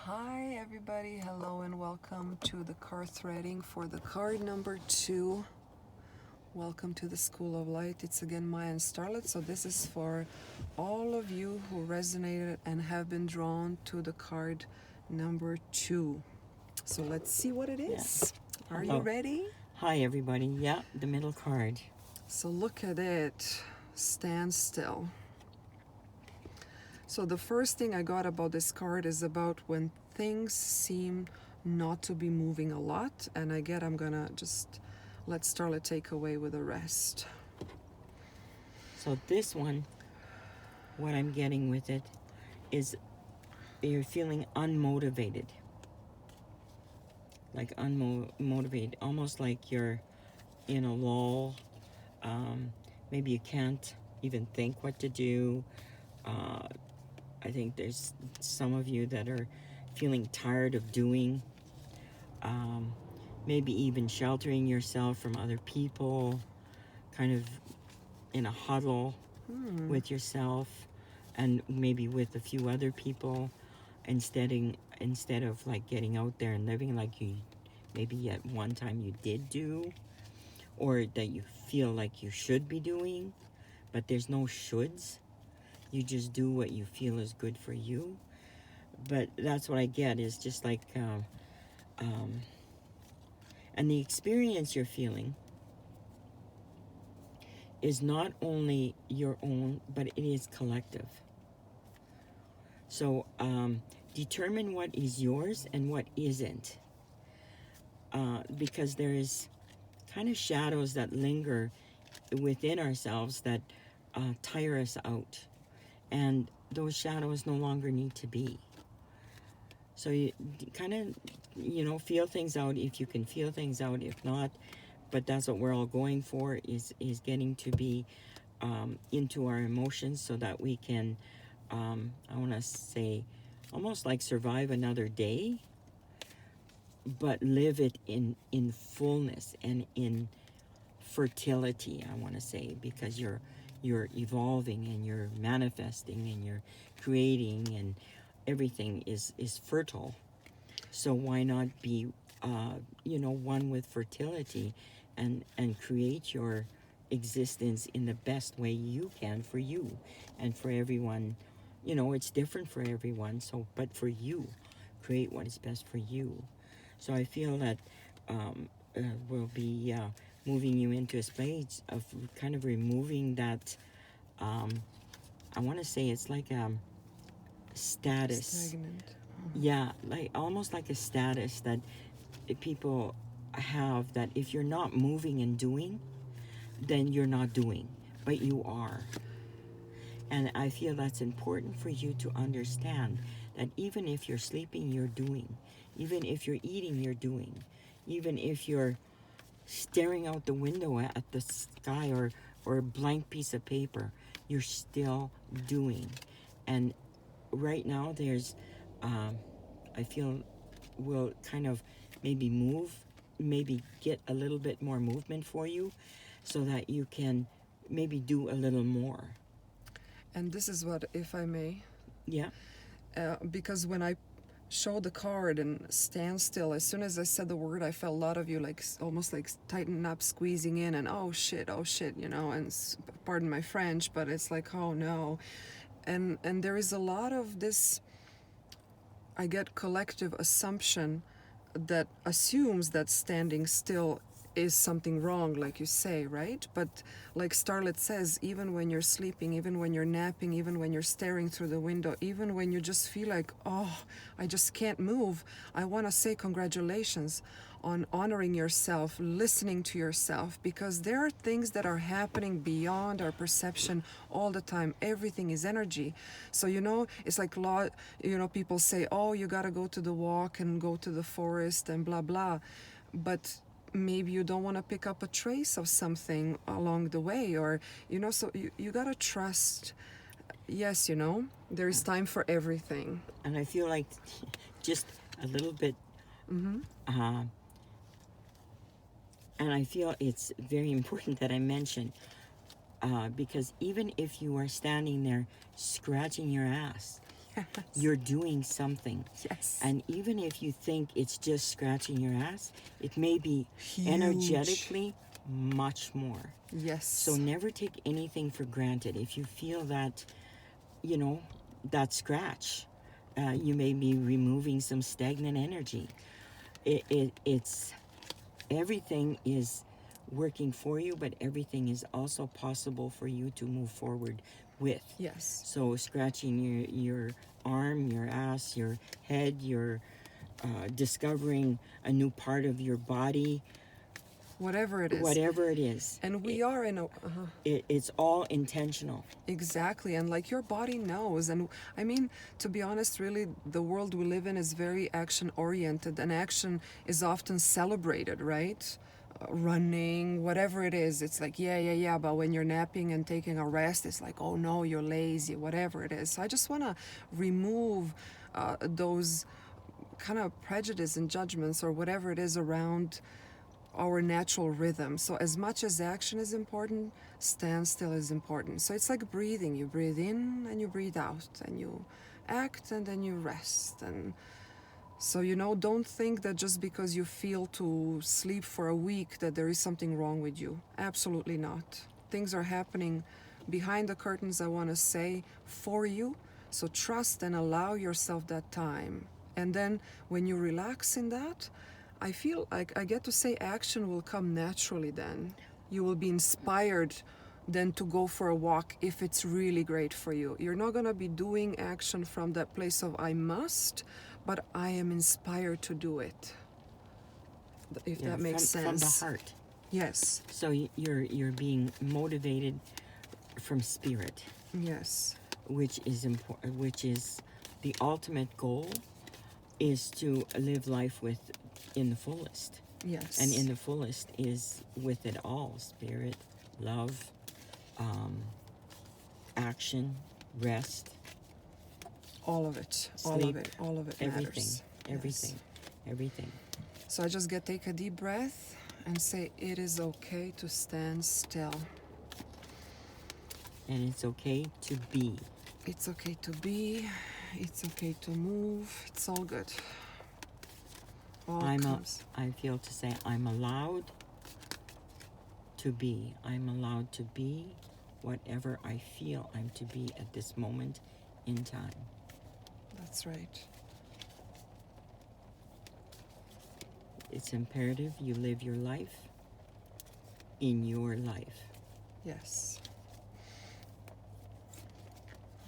Hi everybody, hello and welcome to the card threading for the card number 2. Welcome to the School of Light. It's again Maya and Starlet. So this is for all of you who resonated and have been drawn to the card number 2. So let's see what it is. Are you ready? Hi everybody. Yeah, the middle card. So look at it. Stand still. So the first thing I got about this card is about when things seem not to be moving a lot, and I'm gonna just let Starlet take away with the rest. So this one, what I'm getting with it is you're feeling unmotivated. Like unmotivated, almost like you're in a lull. Maybe you can't even think what to do. I think there's some of you that are feeling tired of doing, maybe even sheltering yourself from other people, kind of in a huddle with yourself and maybe with a few other people instead of like getting out there and living like you maybe at one time you did do, or that you feel like you should be doing, but there's no shoulds. You just do what you feel is good for you. But that's what I get, is just like and the experience you're feeling is not only your own, but it is collective. So determine what is yours and what isn't, because there is kind of shadows that linger within ourselves that tire us out, and those shadows no longer need to be. So you kind of, feel things out if you can feel things out. If not, but that's what we're all going for, is getting to be into our emotions so that we can, I want to say, almost like survive another day, but live it in fullness and in fertility, I want to say, because you're evolving and you're manifesting and you're creating, and everything is fertile. So why not be one with fertility and create your existence in the best way you can for you and for everyone. It's different for everyone, so but for you, create what is best for you. So I feel that we'll be moving you into a space of kind of removing that, I want to say it's like status. Stagnant. Yeah, like almost like a status that people have, that if you're not moving and doing, then you're not doing, but you are. And I feel that's important for you to understand, that even if you're sleeping, you're doing. Even if you're eating, you're doing. Even if you're staring out the window at the sky or a blank piece of paper, you're still doing. And right now there's, I feel will kind of maybe get a little bit more movement for you so that you can maybe do a little more. And this is what, if I may, Yeah. because when I show the card and stand still, as soon as I said the word, I felt a lot of you like almost like tighten up, squeezing in, and oh shit, and pardon my French, but it's like, oh no. And there is a lot of this, I get, collective assumption that assumes that standing still is something wrong, like you say, right? But like Starlet says, even when you're sleeping, even when you're napping, even when you're staring through the window, even when you just feel like, oh, I just can't move, I want to say congratulations on honoring yourself, listening to yourself, because there are things that are happening beyond our perception all the time. Everything is energy. So, it's like people say, oh, you got to go to the walk and go to the forest and blah, blah. But maybe you don't want to pick up a trace of something along the way, or so you gotta trust. Yes, there is time for everything. And I feel like just a little bit, and I feel it's very important that I mention, because even if you are standing there scratching your ass, You're doing something. Yes. And even if you think it's just scratching your ass, it may be Huge. energetically much more. Yes. So never take anything for granted. If you feel that, that scratch, you may be removing some stagnant energy. It's everything is working for you, but everything is also possible for you to move forward with. Yes. So scratching your arm, your ass, your head, your discovering a new part of your body, Whatever it is. whatever it is. And we are in a... It's all intentional. Exactly. And like your body knows. And I mean, to be honest, really, the world we live in is very action oriented, and action is often celebrated, right? Running, whatever it is, it's like, yeah. But when you're napping and taking a rest, it's like, oh no, you're lazy, whatever it is. So I just want to remove those kind of prejudice and judgments or whatever it is around our natural rhythm. So as much as action is important, standstill is important. So it's like breathing. You breathe in and you breathe out, and you act and then you rest. And so, don't think that just because you feel to sleep for a week that there is something wrong with you. Absolutely not. Things are happening behind the curtains, I want to say, for you. So trust and allow yourself that time. And then when you relax in that, I feel like I get to say action will come naturally then. You will be inspired then to go for a walk if it's really great for you. You're not going to be doing action from that place of I must, but I am inspired to do it. If that makes sense. From the heart. Yes. So you're being motivated from spirit. Yes. Which is important. Which is the ultimate goal, is to live life in the fullest. Yes. And in the fullest is with it all: spirit, love, action, rest. All of it. Sleep, all of it matters. Everything. So I just take a deep breath and say, it is okay to stand still. And it's okay to be. It's okay to be. It's okay to move. It's all good. I feel to say I'm allowed to be. I'm allowed to be whatever I feel I'm to be at this moment in time. That's right. It's imperative you live your life in your life. Yes.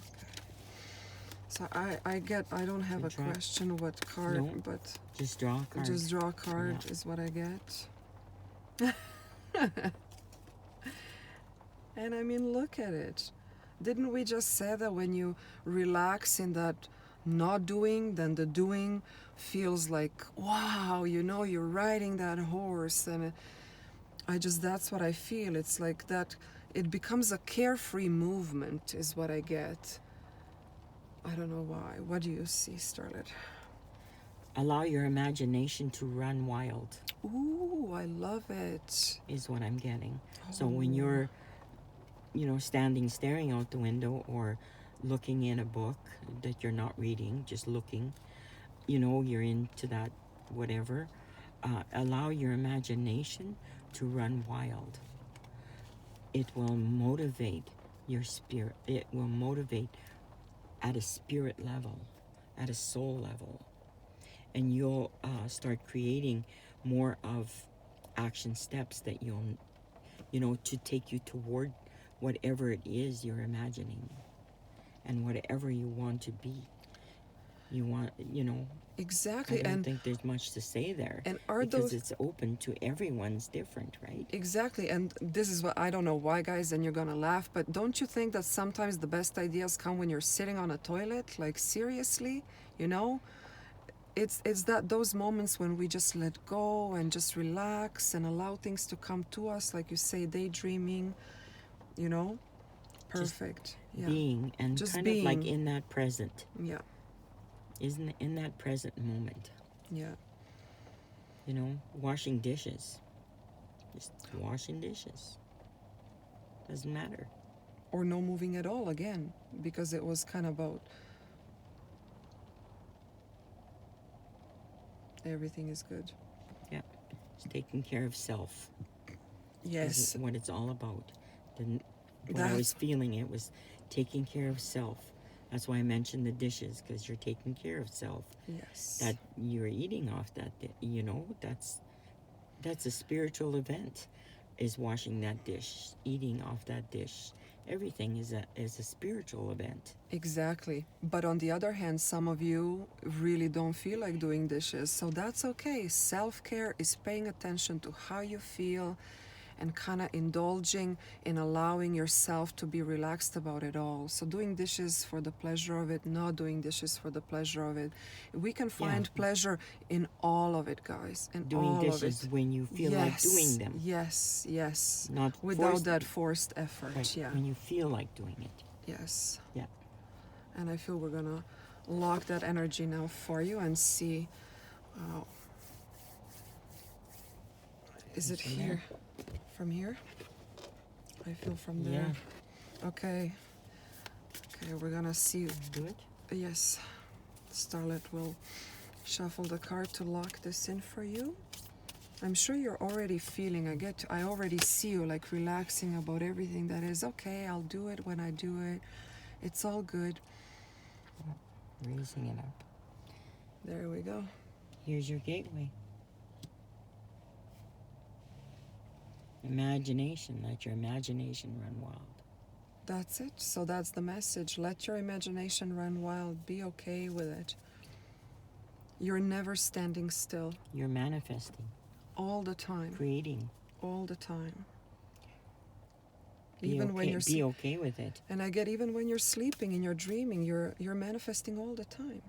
Okay. So I don't have a question what card, No, but just draw a card. Just draw a card is what I get. And I mean, look at it. Didn't we just say that when you relax in that not doing, then the doing feels like, wow, you're riding that horse. And that's what I feel. It's like that, it becomes a carefree movement is what I get. I don't know why. What do you see, Starlet? Allow your imagination to run wild. Ooh, I love it. Is what I'm getting. Oh. So when you're, standing, staring out the window, or looking in a book that you're not reading, just looking, you're into that whatever, allow your imagination to run wild. It will motivate your spirit. It will motivate at a spirit level, at a soul level. And you'll start creating more of action steps that you'll, to take you toward whatever it is you're imagining, and whatever you want to be. You want, Exactly. I don't think there's much to say there. And because it's open to everyone's different, right? Exactly. And this is what I don't know why, guys, and you're gonna laugh, but don't you think that sometimes the best ideas come when you're sitting on a toilet? Like, seriously, It's that those moments when we just let go and just relax and allow things to come to us, like you say, daydreaming, perfect. Just being, and just kind being. Of like in that present. Yeah. Isn't in that present moment. Yeah. Washing dishes. Just washing dishes. Doesn't matter. Or no moving at all again, because it was kind of about Everything is good. Yeah. It's taking care of self. Yes. Is what it's all about. What I was feeling, it was taking care of self. That's why I mentioned the dishes, because you're taking care of self. Yes. That you're eating off that, you know, that's a spiritual event, is washing that dish, eating off that dish. Everything is a spiritual event. Exactly. But on the other hand, some of you really don't feel like doing dishes, so that's okay. Self-care is paying attention to how you feel and kind of indulging in allowing yourself to be relaxed about it all. So doing dishes for the pleasure of it, not doing dishes for the pleasure of it. We can find pleasure in all of it, guys. In doing all dishes of it. when you feel like doing them. Yes, yes. Not without that forced effort. Right. Yeah. When you feel like doing it. Yes. Yeah. And I feel we're gonna lock that energy now for you and see. Is it here? From here? I feel from there. Yeah. Okay. Okay, we're gonna see. Do it? Yes. Starlet will shuffle the card to lock this in for you. I'm sure you're already feeling, I already see you like relaxing about everything that is okay, I'll do it when I do it. It's all good. Raising it up. There we go. Here's your gateway. Imagination. Let your imagination run wild. That's it. So that's the message. Let your imagination run wild. Be okay with it. You're never standing still. You're manifesting. All the time. Creating. All the time. When you're be okay with it. And I get even when you're sleeping and you're dreaming, you're manifesting all the time.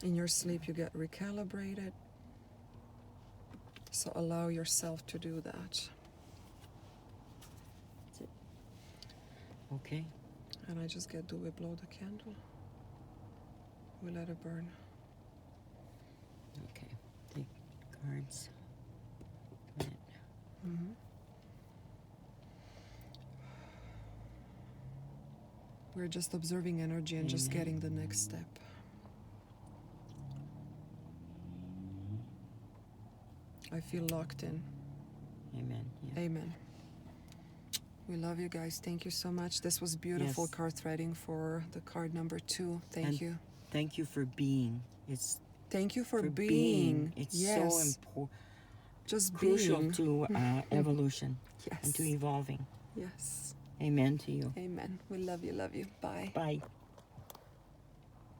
In your sleep you get recalibrated. So allow yourself to do that. That's it. Okay. And I just get, do we blow the candle? We let it burn. Okay. Take cards. Mm-hmm. We're just observing energy and just getting the next step. I feel locked in. Amen. Yeah. Amen. We love you guys. Thank you so much. This was beautiful card threading for the card number 2. Thank you. Thank you for being. Thank you for being. It's yes. so important. Just crucial being. to evolution. Yes. And to evolving. Yes. Amen to you. Amen. We love you. Love you. Bye. Bye.